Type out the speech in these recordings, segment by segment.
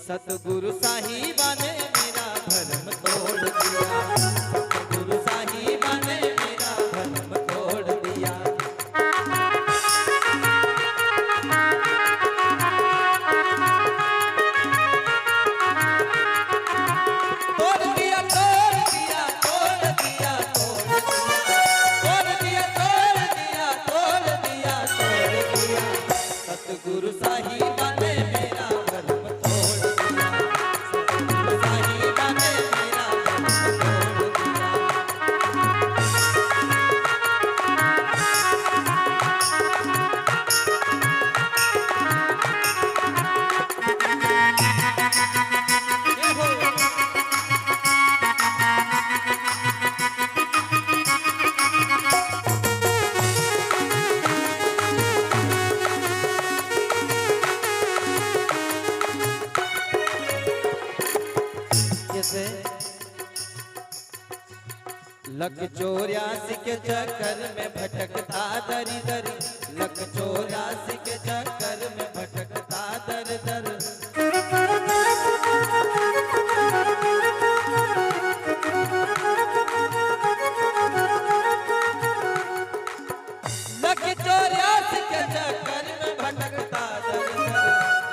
सतगुरु साहिबा ने मेरा भरम तोड़ दिया, सतगुरु साहिबा ने मेरा भरम तोड़ दिया। तोड़ दिया तोड़ दिया तोड़ दिया तोड़ दिया तोड़ दिया तोड़ दिया तोड़ दिया, सतगुरु साहिबा ने मेरा भरम तोड़ दिया, सतगुरु साहिबा ने मेरा भरम तोड़ दिया। ये हो जैसे लक 84 के चक्कर में भटकता दरी दरी, लक 84 के चक्कर में भटकता दर दर। लक 84 के चक्कर में भटकता दर दर,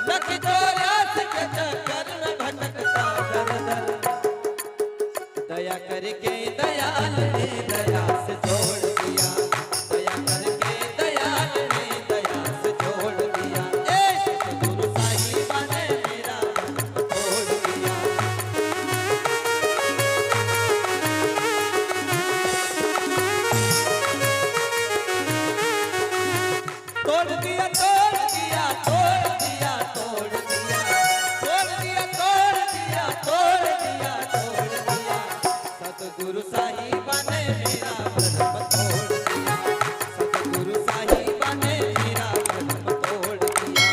लक 84 के चक्कर में भटकता दर दर। दया करके दयाल ने दया से जोड़ दिया, दया करके दयाल ने दया से जोड़ दिया। ए सतगुरु साहिबा ने मेरा भरम तोड़ दिया। तोड़ दिया तोड़ दिया तोड़ दिया तोड़ दिया तोड़ दिया तोड़ दिया तोड़ दिया तोड़ दिया, सतगुरु साहिबा ने मेरा भरम तोड़ दिया, सतगुरु साहिबा ने मेरा भरम तोड़ दिया।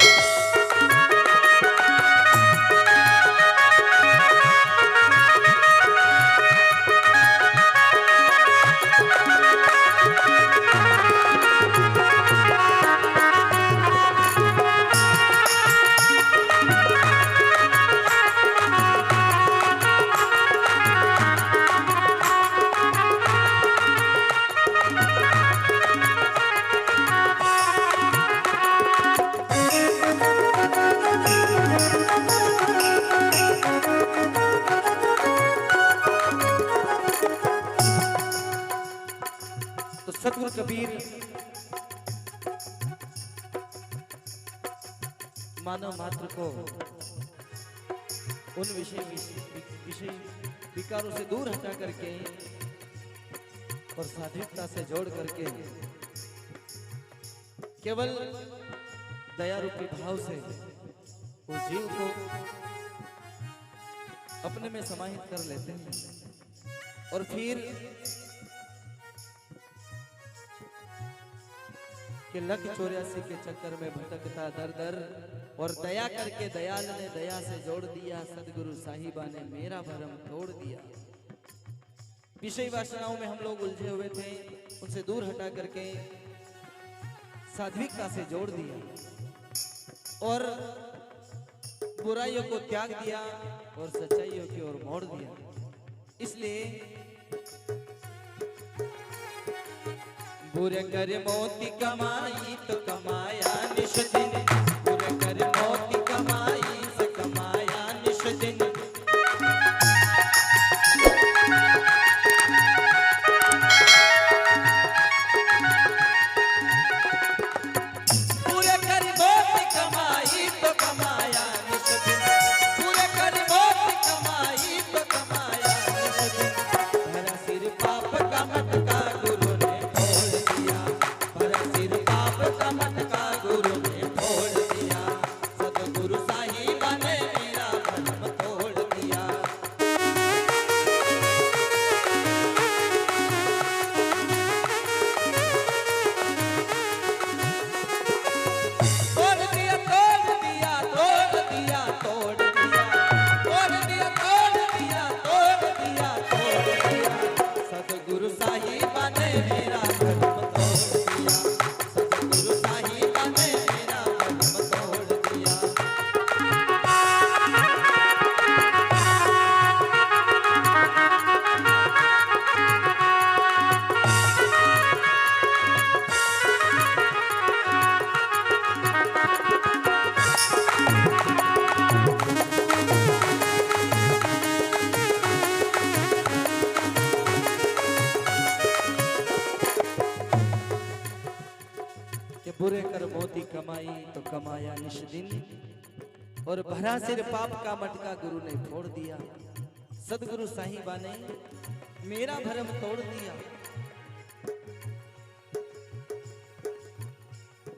तो सतगुरु कबीर मानव मात्र को उन विषय विकारों से दूर हटा करके और सात्विकता से जोड़ करके केवल दया रूपी भाव से उस जीव को अपने में समाहित कर लेते हैं और फिर कि लक 84 के चक्कर में भटकता दर दर और दया करके दयाल ने दया से जोड़ दिया, सतगुरु साहिबा ने मेरा भरम तोड़ दिया। विषय वासनाओं में हम लोग उलझे हुए थे, उनसे दूर हटा करके सात्विकता से जोड़ दिया और बुराइयों को त्याग दिया और सच्चाइयों की ओर मोड़ दिया। इसलिए बुरे कर मोती कमाई तो कमाया निश दिन, बुरे कर मोती कमाई से कमाया निश दिन। बुरे कर मोती कमाई तो कमाया निश दिन, बुरे कर मोती कमाई तो कमाया निश दिन। भरा सिर पाप का मटका गुरु ने भरा सिर पाप का मटका गुरु ने फोड़ कमाई तो कमाया निश दिन, और भरा सिर पाप का मटका गुरु ने फोड़ दिया। सदगुरु साहिबा ने मेरा भरम तोड़ दिया।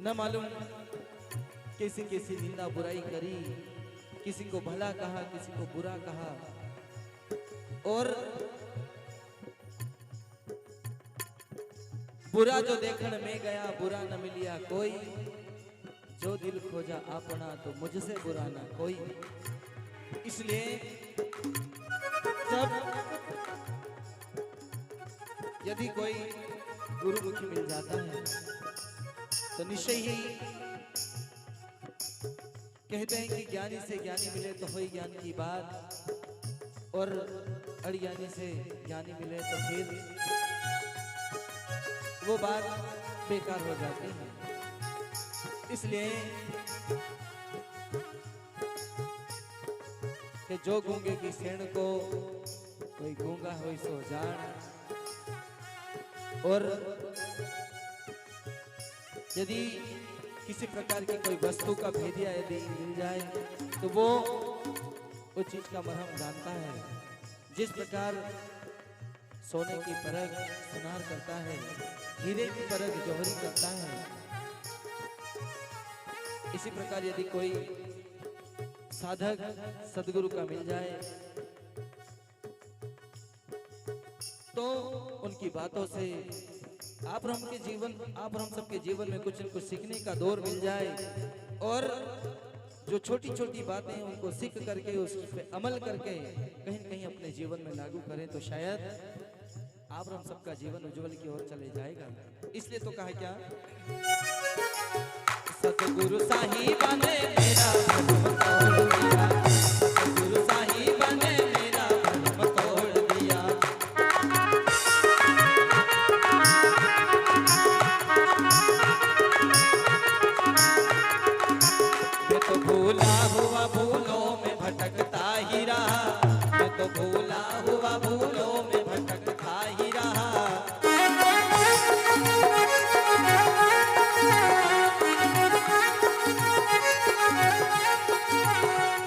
न मालूम कैसी कैसी निंदा बुराई करी, किसी को भला कहा, किसी को बुरा कहा, और बुरा जो देखण में गया बुरा न मिलिया कोई, जो दिल खोजा अपना तो मुझसे बुरा ना कोई। इसलिए जब यदि कोई गुरुमुखी मिल जाता है तो निश्चय ही कहते हैं कि ज्ञानी से ज्ञानी मिले तो हुई ज्ञान की बात, और अज्ञानी से ज्ञानी मिले तो फिर वो बात बेकार हो जाती है। इसलिए कि जो गूंगे की सेण को कोई गूंगा हो सो जान, और यदि किसी प्रकार की कोई वस्तु का भेदिया यदि मिल जाए तो वो उस चीज का मरहम जानता है। जिस प्रकार सोने की परख सुनार करता है, हीरे की परख जौहरी करता है, इसी प्रकार यदि कोई साधक सदगुरु का मिल जाए तो उनकी बातों से आप हम सबके जीवन में कुछ न कुछ सीखने का दौर मिल जाए, और जो छोटी छोटी बातें हैं उनको सीख करके उस पे अमल करके कहीं न कहीं अपने जीवन में लागू करें तो शायद आप हम सबका जीवन उज्जवल की ओर चले जाएगा। इसलिए तो कहा क्या, सतगुरु साहिबा ने मेरा भरम तोड़ दिया, सतगुरु साहिबा ने मेरा भरम तोड़ दिया। मैं तो भूला हुआ भूलों में भटकता ही रहा, मैं तो भूला हुआ भूलों में भटकता ही रहा।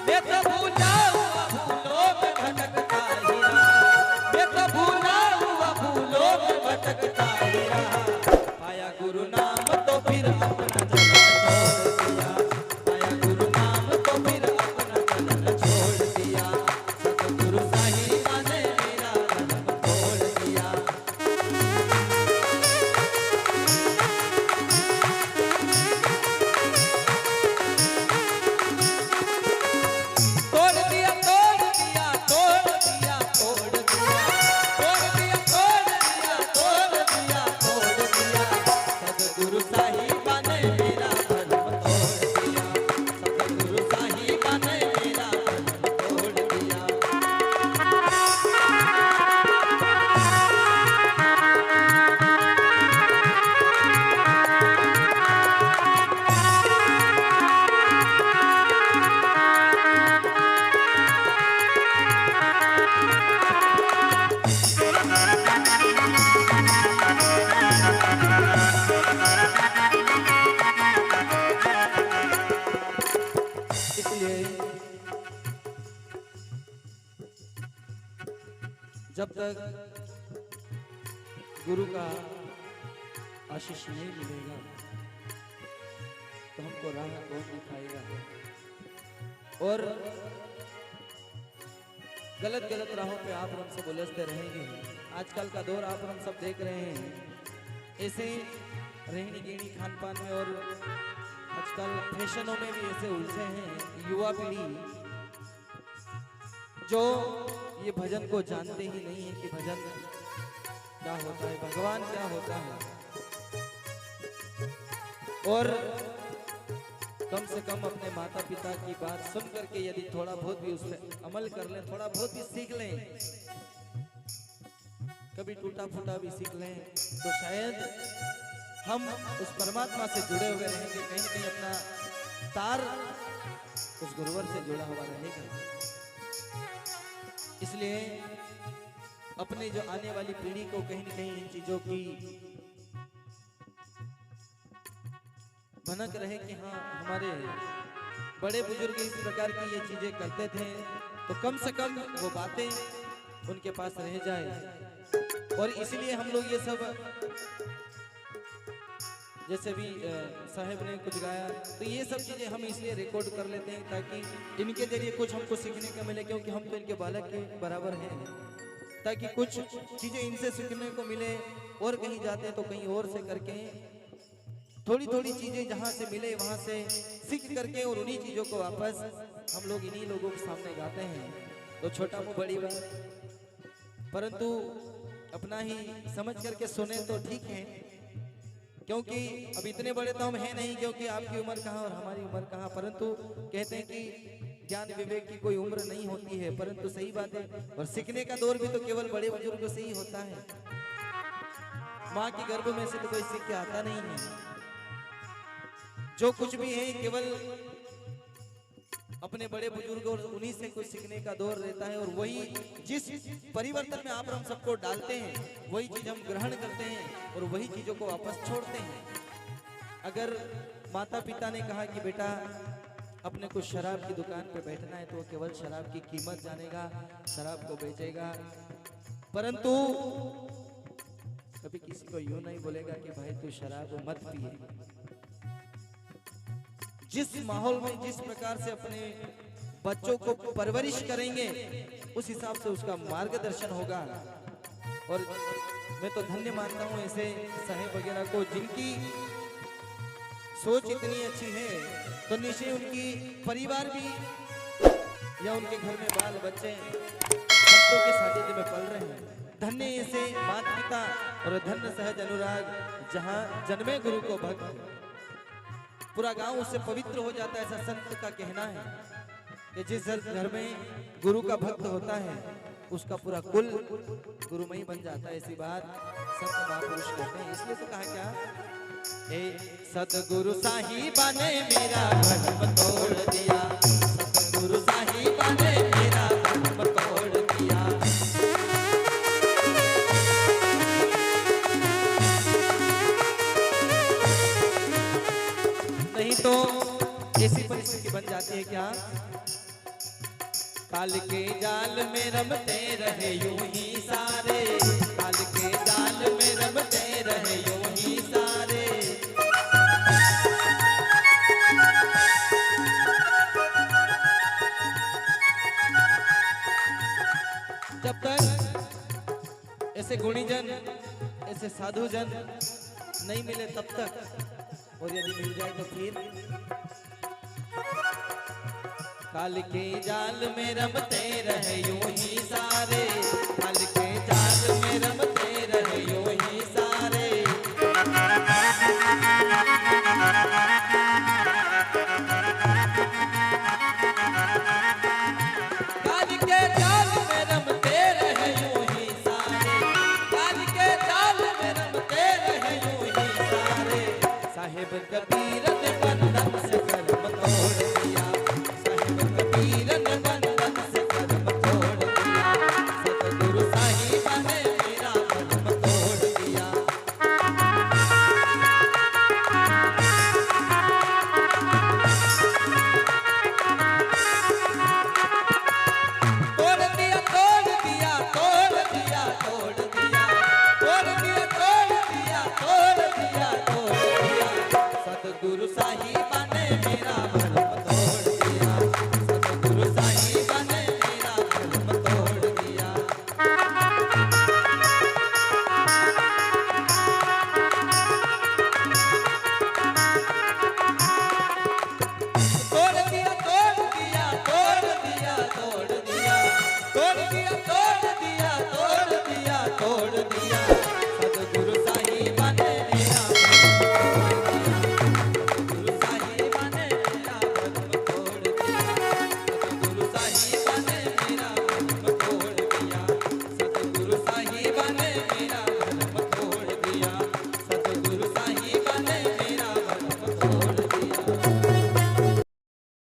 मैं तो भूला हुआ भूलों में भटकता ही रहा, मैं तो भूला हुआ भूलों में भटकता ही रहा। पाया गुरु नाम तो फिर अपना चलन छोड़ दिया, पाया गुरु नाम तो फिर अपना चलन छोड़ दिया। सतगुरु साहिबा ने मेरा भरम तोड़ दिया। तोड़ दिया तोड़ दिया तोड़ दिया तोड़ दिया, तोड़ दिया तोड़ दिया तोड़ दिया तोड़ दिया। सतगुरु साहिबा ने मेरा भरम तोड़ दिया, सतगुरु साहिबा ने मेरा भरम तोड़ दिया। इसलिए जब तक गुरु का आशीष नहीं मिलेगा तो हमको राह कौन दिखाएगा, और गलत गलत राहों पे आप हम सब उलझते रहेंगे। आजकल का दौर आप हम सब देख रहे हैं, ऐसे रहनी गहनी खान पान में और आजकल फैशनों में भी ऐसे उलझे हैं युवा पीढ़ी, जो ये भजन को जानते ही नहीं है कि भजन क्या होता है, भगवान क्या होता है। और कम से कम अपने माता पिता की बात सुन करके यदि थोड़ा बहुत भी उस पर अमल कर लें, थोड़ा बहुत भी सीख लें, कभी टूटा फूटा भी सीख लें, तो शायद हम उस परमात्मा से जुड़े हुए रहेंगे। कहीं न कहीं अपना तार उस गुरुवर से जुड़ा हुआ रहेगा। इसलिए अपने जो आने वाली पीढ़ी को कहीं न कहीं इन चीजों की भनक रहे कि हाँ हमारे बड़े बुजुर्ग इस प्रकार की ये चीजें करते थे, तो कम से कम वो बातें उनके पास रह जाए। और इसलिए हम लोग ये सब, जैसे भी साहब ने कुछ गाया, तो ये सब चीजें हम इसलिए रिकॉर्ड कर लेते हैं ताकि इनके जरिए कुछ हमको सीखने का मिले, क्योंकि हम तो इनके बालक के बराबर हैं, ताकि कुछ चीजें इनसे सीखने को मिले। और कहीं जाते हैं तो कहीं और से करके थोड़ी थोड़ी चीजें जहां से मिले वहां से सीख करके और उन्हीं चीजों को वापस हम लोग इन्हीं लोगों के सामने गाते हैं। तो छोटा मुंह बड़ी बात, परंतु अपना ही समझ करके सुने तो ठीक है, क्योंकि अब इतने बड़े तो हम हैं नहीं, क्योंकि आपकी उम्र कहाँ और हमारी उम्र कहाँ। परंतु कहते हैं कि ज्ञान विवेक की कोई उम्र नहीं होती है, परंतु सही बात है। और सीखने का दौर भी तो केवल बड़े बुजुर्गों से ही होता है। माँ के गर्भ में से तो कोई सीख के आता नहीं है। जो कुछ भी है केवल अपने बड़े बुजुर्ग और उन्हीं से कुछ सीखने का दौर रहता है। और वही जिस परिवर्तन में आप हम सबको डालते हैं, वही चीज हम ग्रहण करते हैं और वही चीजों को वापस छोड़ते हैं। अगर माता पिता ने कहा कि बेटा अपने को शराब की दुकान पे बैठना है, तो वो केवल शराब की कीमत जानेगा, शराब को बेचेगा, परंतु कभी किसी को यूं नहीं बोलेगा कि भाई तू शराब मत पिए। जिस माहौल में जिस प्रकार से अपने बच्चों को परवरिश करेंगे, उस हिसाब से उसका मार्गदर्शन होगा। और मैं तो धन्य मानता हूँ ऐसे साहेब वगैरह को, जिनकी सोच इतनी अच्छी है, तो निश्चय उनकी परिवार भी या उनके घर में बाल बच्चे संतों के सानिध्य में पल रहे हैं। धन्य ऐसे माता पिता और धन्य सहज अनुराग, जहाँ जन्मे गुरु को भक्त, पूरा गांव उससे पवित्र हो जाता है। ऐसा संत का कहना है कि जिस घर में गुरु का भक्त होता है, उसका पूरा कुल गुरुमयी बन जाता है। ऐसी बात संत महापुरुष कहते हैं। इसलिए तो कहा क्या, हे सतगुरु साहिबा ने मेरा भ्रम तोड़ दिया, सतगुरु साहिबा ने मेरा भ्रम तोड़ दिया। नहीं तो ऐसी परिस्थिति बन जाती है क्या, काल के जाल में रमते रहे यूं ही सारे, काल के जाल में रमते रहे यूं ही सारे। जब तक ऐसे गुणीजन, ऐसे साधुजन नहीं मिले तब तक, और यदि मिल जाए तो फिर काल के जाल में रमते रहे यूं ही सारे, काल के जाल में रमते रहे यूं